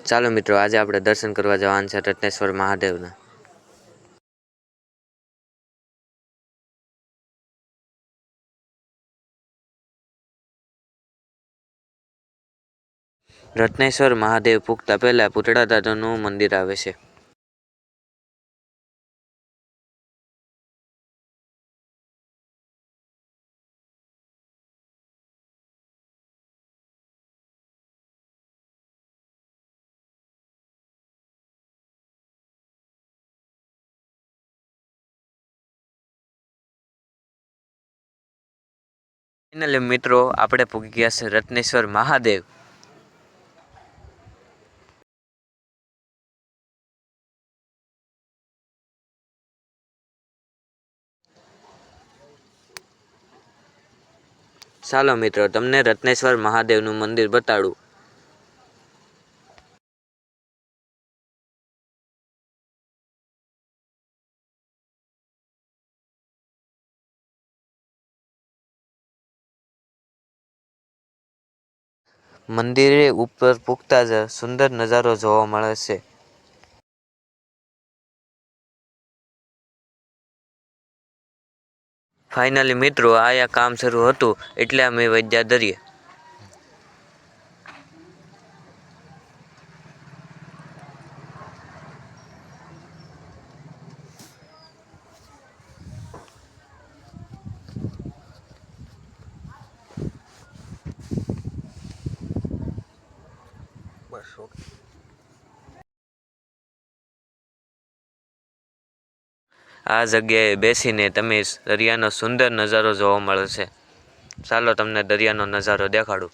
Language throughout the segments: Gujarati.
ચાલો મિત્રો, આજે આપણે દર્શન કરવા જવાનું છે રત્નેશ્વર મહાદેવના. રત્નેશ્વર મહાદેવ પૂગતા પહેલા પૂતળા દાદાનું મંદિર આવે છે. ફાઇનલી મિત્રો, આપણે પૂગી ગયા છે રત્નેશ્વર મહાદેવ. ચાલો મિત્રો, તમને રત્નેશ્વર મહાદેવનું મંદિર બતાડું. મંદિરે ઉપર પૂગતા જ સુંદર નજારો જોવા મળે છે. ફાઇનલી મિત્રો, આયા કામ શરૂ હતું એટલે અમે વૈદ્યા દરિયે. આ જગ્યાએ બેસીને તમે દરિયાનો સુંદર નજારો જોવા મળે છે. ચાલો તમને દરિયાનો નજારો દેખાડું.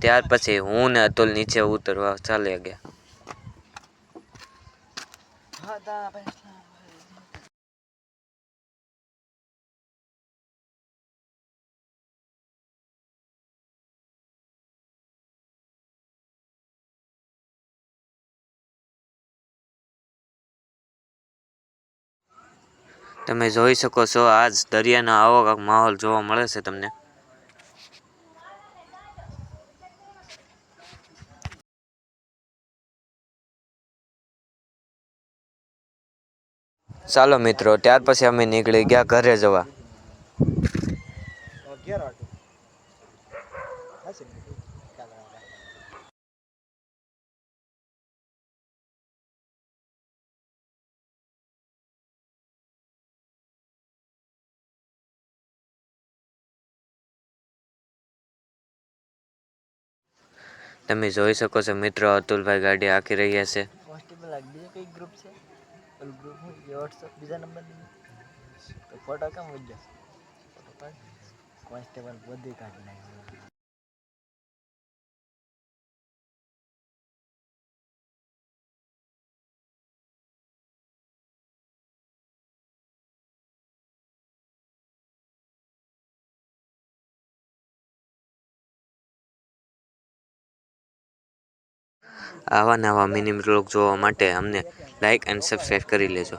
ત્યાર પછી હું ને અતુલ નીચે ઉતરવા ચાલ્યા ગયા. તમે જોઈ શકો છો, આજ દરિયાનો આવો માહોલ જોવા મળે છે તમને. ચાલો મિત્રો, ત્યાર પછી અમે નીકળી ગયા ઘરે જવા. તમે જોઈ શકો છો મિત્રો, અતુલભાઈ ગાડી હાંકી રહ્યા છે. આવા નવા મિની બ્લોગ જોવા માટે અમને લાઈક અને સબસ્ક્રાઈબ કરી લેજો.